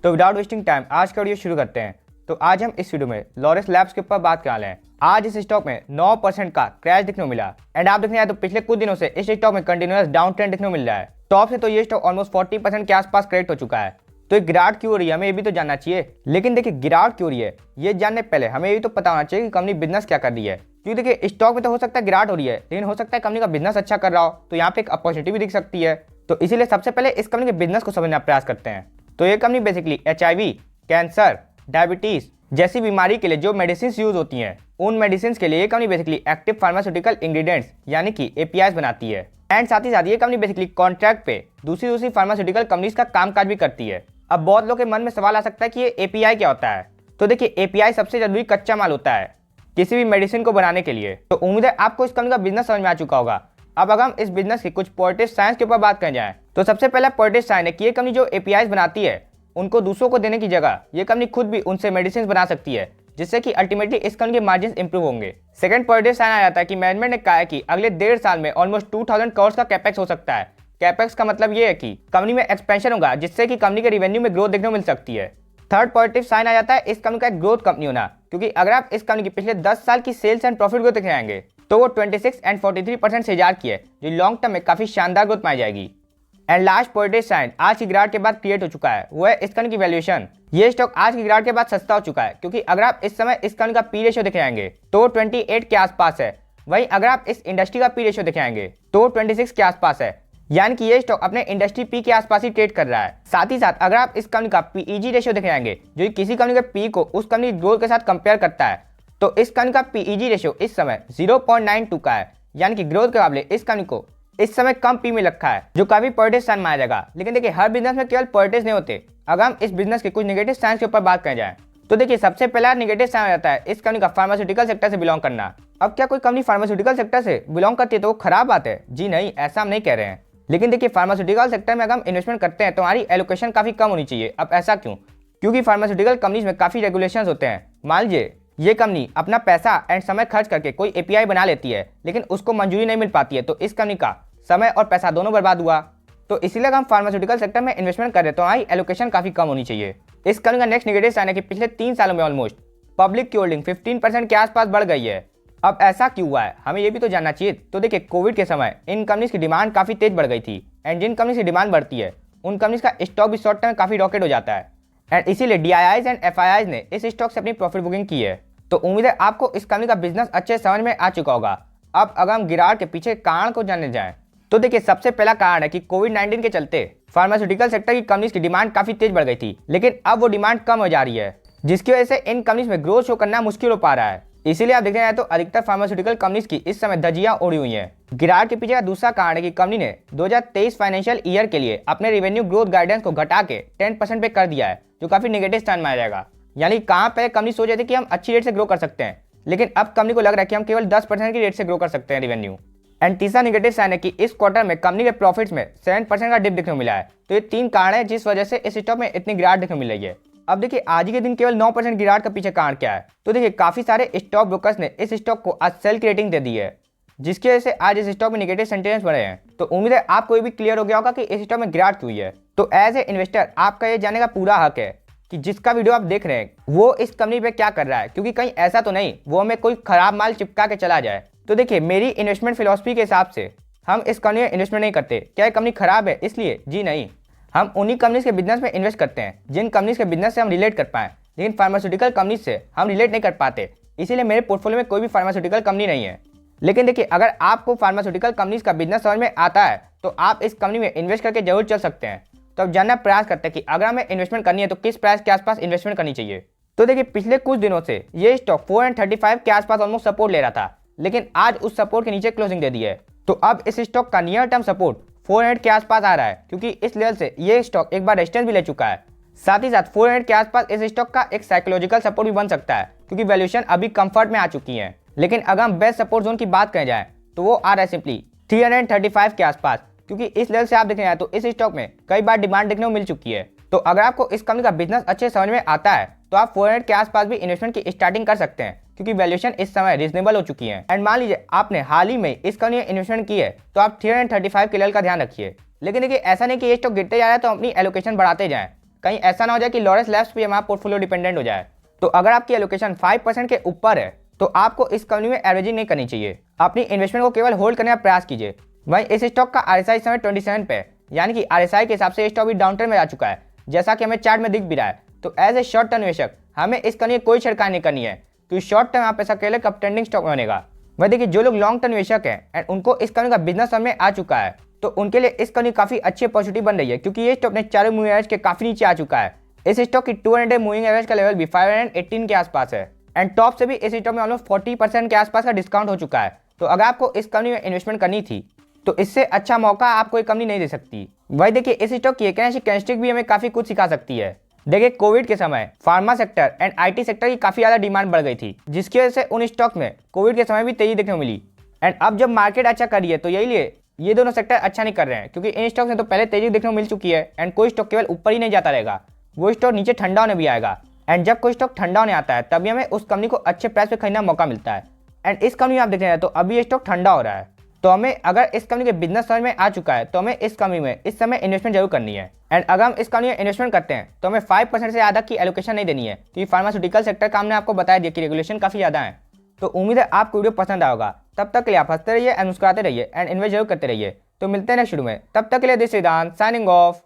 तो without wasting time आज का वीडियो शुरू करते हैं। तो आज हम इस वीडियो में लॉरेस लैब्स के ऊपर बात करने वाले हैं। आज इस स्टॉक में 9% का क्रैश देखने को मिला एंड आप देखने आए तो पिछले कुछ दिनों से इस स्टॉक में कंटिन्यूअस डाउन ट्रेंड देखने को मिल रहा है। टॉप से तो ये स्टॉक ऑलमोस्ट 40% के आसपास करेक्ट हो चुका है। तो ये गिरावट क्यों हो रही है हमें ये भी तो जानना चाहिए। लेकिन देखिए गिरावट क्यों हो रही है ये जानने पहले हमें ये भी तो पता होना चाहिए कि कंपनी बिजनेस क्या कर रही है। क्योंकि देखिए स्टॉक में तो हो सकता है गिरावट हो रही है, लेकिन हो सकता है कंपनी का बिजनेस अच्छा कर रहा हो, तो यहाँ पे एक अपॉर्चुनिटी भी दिख सकती है। तो इसीलिए सबसे पहले इस कंपनी के बिजनेस को समझने का प्रयास करते हैं। तो ये company basically HIV, cancer, diabetes जैसी बीमारी के लिए जो मेडिसिन यूज होती हैं उन मेडिसिन के लिए ये company basically active pharmaceutical ingredients यानी कि APIs बनाती है। एंड साथ ही साथ ये कंपनी बेसिकली कॉन्ट्रैक्ट पे दूसरी फार्मास्यूटिकल कंपनीज का कामकाज भी करती है। अब बहुत लोगों के मन में सवाल आ सकता है कि ये API क्या होता है। तो देखिए API सबसे जरूरी कच्चा माल होता है किसी भी मेडिसिन को बनाने के लिए। तो उम्मीद है आपको इस कंपनी का बिजनेस समझ में आ चुका होगा। अब अगर हम इस बिजनेस के कुछ पॉजिटिव साइंस के ऊपर बात करने जाएं तो सबसे पहला पॉजिटिव साइन है कि ये कंपनी जो APIs बनाती है उनको दूसरों को देने की जगह ये कंपनी खुद भी उनसे मेडिसिन बना सकती है, जिससे कि अल्टीमेटली इस कंपनी के मार्जिन इंप्रूव होंगे। सेकंड पॉजिटिव साइन आ जाता है कि मैनेजमेंट ने कहा है कि अगले 1.5 साल में ऑलमोस्ट 2000 करोड़ का कैपेक्स हो सकता है। कैपेक्स का मतलब ये है कि कंपनी में एक्सपेंशन होगा, जिससे कि कंपनी के रेवेन्यू में ग्रोथ देखने को मिल सकती है। थर्ड पॉजिटिव साइन आ जाता है इस कंपनी का एक ग्रोथ कंपनी होना, क्योंकि अगर आप इस कंपनी की पिछले 10 साल की सेल्स एंड प्रॉफिट ग्रोथ देखने जाएंगे तो वो 26 एंड 43% से जार की है, जो लॉन्ग टर्म में काफी शानदार ग्रोथ पाई जाएगी। एंड लास्ट पॉजिटिव साइन आज की गिरावट के बाद क्रिएट हो चुका है, वो है इस कंपनी की वैल्यूएशन। ये स्टॉक आज की गिरावट के बाद सस्ता हो चुका है, क्योंकि अगर आप इस समय इस कंपनी का पी रेशियो देखे जाएंगे तो 28 के आसपास है। वहीं अगर आप इस इंडस्ट्री का पी रेशियो देखे जाएंगे तो 26 के आसपास है, यानी कि ये स्टॉक अपने इंडस्ट्री पी के आसपास ही ट्रेड कर रहा है। साथ ही साथ अगर आप इस कंपनी का PEG रेशियो देखे जाएंगे जो किसी कंपनी के पी को उस कंपनी की ग्रोथ के साथ कंपेयर करता है, तो इस कंपनी का PEG रेशियो इस समय 0.92 का है, यानी कि ग्रोथ के मुकाबले इस कंपनी को इस समय कम पी में रखा है, जो काफी पॉजिटिव साइन माना जाएगा। लेकिन देखिए हर बिजनेस में केवल पॉजिटिव नहीं होते। अगर हम इस बिजनेस के कुछ नेगेटिव साइंस के ऊपर बात करें जाए तो देखिए सबसे पहला नेगेटिव साइन आता है इस कंपनी का फार्मास्यूटिकल सेक्टर से बिलोंग करना। अब क्या कोई कंपनी फार्मास्यूटिकल सेक्टर से बिलोंग करती है तो वो खराब बात है? जी नहीं, ऐसा हम नहीं कह रहे हैं। लेकिन देखिए फार्मास्यूटिकल सेक्टर में अगर हम इन्वेस्टमेंट करते हैं तो हमारी एलोकेशन काफी कम होनी चाहिए। अब ऐसा क्यों? क्योंकि फार्मास्यूटिकल कंपनीज में काफी रेगुलेशंस होते हैं। मान लीजिए ये कंपनी अपना पैसा एंड समय खर्च करके कोई API बना लेती है, लेकिन उसको मंजूरी नहीं मिल पाती है, तो इस कंपनी का समय और पैसा दोनों बर्बाद हुआ। तो इसीलिए अगर हम फार्मास्यूटिकल सेक्टर में इन्वेस्टमेंट करें तो हमारी एलोकेशन काफी कम होनी चाहिए। इस कंपनी का नेक्स्ट नेगेटिव साइन है कि पिछले 3 सालों में ऑलमोस्ट पब्लिक की होल्डिंग 15% के आसपास बढ़ गई है। अब ऐसा क्यों हुआ है हमें ये भी तो जानना चाहिए। तो देखिए कोविड के समय इन कंपनीज की डिमांड काफी तेज बढ़ गई थी, एंड जिन कंपनीज की डिमांड बढ़ती है उन कंपनीज का स्टॉक भी शॉर्ट टर्म में काफी रॉकेट हो जाता है। एंड इसीलिए DIIs एंड FIIs ने इस स्टॉक से अपनी प्रॉफिट बुकिंग की है। तो उम्मीद है आपको इस कंपनी का बिजनेस अच्छे समझ में आ चुका होगा। अब अगर हम गिरावट के पीछे कारण को जानने जाएं तो देखिए सबसे पहला कारण है कि कोविड-19 के चलते फार्मास्यूटिकल सेक्टर की कंपनीज की डिमांड काफी तेज बढ़ गई थी, लेकिन अब वो डिमांड कम हो जा रही है, जिसकी वजह से इन कंपनीज में ग्रोथ शो करना मुश्किल हो पा रहा है। इसीलिए आप देखते हैं तो अधिकतर फार्मास्यूटिकल कंपनीज की इस समय धज्जियां उड़ी हुई हैं। गिरावट के पीछे का दूसरा कारण है कि कंपनी ने 2023 फाइनेंशियल ईयर के लिए अपने रेवेन्यू ग्रोथ गाइडेंस को घटा के 10% पे कर दिया है, जो काफी नेगेटिव साइन माना जाएगा। यानी कहाँ पे कंपनी सोच रही थी कि हम अच्छी रेट से ग्रो कर सकते हैं, लेकिन अब कंपनी को लग रहा है कि हम केवल 10% की रेट से ग्रो कर सकते हैं रेवेन्यू। एंड तीसरा नेगेटिव साइन है कि इस क्वार्टर में कंपनी के प्रॉफिट्स में 7% का डिप देखने को मिला है। तो ये 3 कारण है जिस वजह से इस स्टॉक में इतनी गिरावट देखने को मिल रही है। अब देखिए आज के दिन केवल 9% गिरावट का पीछे कारण क्या है। तो देखिए काफी सारे स्टॉक ब्रोकर्स ने इस स्टॉक को आज सेल की रेटिंग दे दी है, जिसकी वजह से आज इस स्टॉक में नेगेटिव सेंटिमेंट्स बढ़े हैं। तो उम्मीद है आपको ये भी क्लियर हो गया होगा कि इस स्टॉक में गिरावट क्यों हुई है। तो एज ए इन्वेस्टर आपका ये जानने का पूरा हक है कि जिसका वीडियो आप देख रहे हैं वो इस कंपनी पे क्या कर रहा है, क्योंकि कहीं ऐसा तो नहीं वो हमें कोई खराब माल चिपका के चला जाए। तो देखिए मेरी इन्वेस्टमेंट फिलॉसफी के हिसाब से हम इस कंपनी में इन्वेस्टमेंट नहीं करते। क्या ये कंपनी खराब है इसलिए? जी नहीं, हम उन्हीं कंपनीज के बिजनेस में इन्वेस्ट करते हैं जिन कंपनीज के बिजनेस से हम रिलेट कर पाएं, लेकिन फार्मास्यूटिकल कंपनीज से हम रिलेट नहीं कर पाते। इसीलिए मेरे पोर्टफोलियो में कोई भी फार्मास्यूटिकल कंपनी नहीं है। लेकिन देखिए अगर आपको फार्मास्यूटिकल कंपनीज का बिजनेस समझ में आता है तो आप इस कंपनी में इन्वेस्ट करके जरूर चल सकते हैं। तो अब जानना प्रयास करते हैं कि अगर हमें इन्वेस्टमेंट करनी है तो किस प्राइस के आसपास इन्वेस्टमेंट करनी चाहिए। तो देखिए पिछले कुछ दिनों से ये स्टॉक 435 के आसपास ऑलमोस्ट सपोर्ट ले रहा था, लेकिन आज उस सपोर्ट के नीचे क्लोजिंग दे दी है। तो अब इस स्टॉक का नियर टर्म सपोर्ट 400 के आसपास आ रहा है, क्योंकि इस लेवल से ये स्टॉक एक बार रेजिस्टेंस भी ले चुका है। साथ ही साथ 400 के आसपास इस स्टॉक का एक साइकोलॉजिकल सपोर्ट भी बन सकता है, क्योंकि वैल्यूएशन अभी कंफर्ट में आ चुकी है। लेकिन अगर हम बेस्ट सपोर्ट जोन की बात करें जाए तो वो आ रहा है सिंपली 335 के आसपास, क्योंकि इस लेवल से आप देखें तो इस स्टॉक में कई बार डिमांड देखने को मिल चुकी है। तो अगर आपको इस कंपनी का बिजनेस अच्छे समझ में आता है तो आप 400 के आसपास भी इन्वेस्टमेंट की स्टार्टिंग कर सकते हैं, क्योंकि वैल्यूएशन इस समय रीजनेबल हो चुकी है। एंड मान लीजिए आपने हाल ही में इस कंपनी में इन्वेस्टमेंट की है तो आप 335 के लेवल का ध्यान रखिए। लेकिन देखिए ऐसा नहीं कि ये स्टॉक गिरते जा रहा है तो अपनी एलोकेशन बढ़ाते जाएं। कहीं ऐसा ना हो जाए कि लॉरेस लैब्स पे हमारा पोर्टफोलियो डिपेंडेंट हो जाए। तो अगर आपकी एलोकेशन 5% के ऊपर है तो आपको इस कंपनी में एवरेजिंग नहीं करनी चाहिए। अपनी इन्वेस्टमेंट को केवल होल्ड करने का प्रयास कीजिए। वहीं इस स्टॉक का आरएसआई इस समय 27 पे है, यानी कि आरएसआई के हिसाब से स्टॉक भी डाउन ट्रेंड में आ चुका है, जैसा कि हमें चार्ट में दिख भी रहा है। तो एज ए शॉर्ट टर्म निवेशक हमें इस कंपनी में कोई छिड़काव नहीं करनी है, क्योंकि शॉर्ट टर्म आप पैसा अकेले कब ट्रेंडिंग स्टॉक में बनेगा। वह देखिए, जो लोग लॉन्ग टर्म निवेशक हैं एंड उनको इस कंपनी का बिजनेस समझ में आ चुका है, तो उनके लिए इस कंपनी काफी अच्छी अपॉर्चुनिटी बन रही है, क्योंकि ये स्टॉक ने चारों मूविंग एवरेज के काफी नीचे आ चुका है। इस स्टॉक की 200 मूविंग एवरेज का लेवल भी 518 के आसपास है एंड टॉप से भी इस स्टॉक में ऑलमोस्ट 40% के आसपास का डिस्काउंट हो चुका है। तो अगर आपको इस कंपनी में इन्वेस्टमेंट करनी थी तो इससे अच्छा मौका आपको एक कंपनी नहीं दे सकती। वही देखिए, इस स्टॉक की कैरेक्टरिस्टिक भी हमें काफी कुछ सिखा सकती है। देखिए, कोविड के समय pharma sector and IT sector की काफी ज्यादा डिमांड बढ़ गई थी, जिसकी वजह से उन स्टॉक में कोविड के समय भी तेजी देखने को मिली। एंड अब जब मार्केट अच्छा कर रही है तो यही लिए ये दोनों सेक्टर अच्छा नहीं कर रहे हैं, क्योंकि इन स्टॉक में तो पहले तेजी देखने को मिल चुकी है एंड कोई स्टॉक केवल ऊपर ही नहीं जाता रहेगा, वो स्टॉक नीचे ठंडा होने भी आएगा। एंड जब कोई स्टॉक ठंडा होने आता है तभी हमें उस कंपनी को अच्छे प्राइस पे खरीदने का मौका मिलता है। एंड इस कंपनी में आप देख रहे हैं तो अभी ये स्टॉक ठंडा हो रहा है, तो हमें अगर इस कंपनी के बिजनेस समझ में आ चुका है तो हमें इस कंपनी में इस समय इन्वेस्टमेंट जरूर करनी है। एंड अगर हम इस कंपनी में इन्वेस्टमेंट करते हैं तो हमें 5% से ज़्यादा की एलोकेशन नहीं देनी है, क्योंकि फार्मास्यूटिकल सेक्टर का हमने आपको बताया दिया कि रेगुलेशन काफ़ी ज़्यादा है। तो उम्मीद है आपको वीडियो पसंद आएगा। तब तक के लिए आप हंसते रहिए एंड मुस्कुराते रहिए एंड इन्वेस्ट जरूर करते रहिए। तो मिलते हैं नेक्स्ट वीडियो में, तब तक के लिए दिस सिद्धांत साइनिंग ऑफ।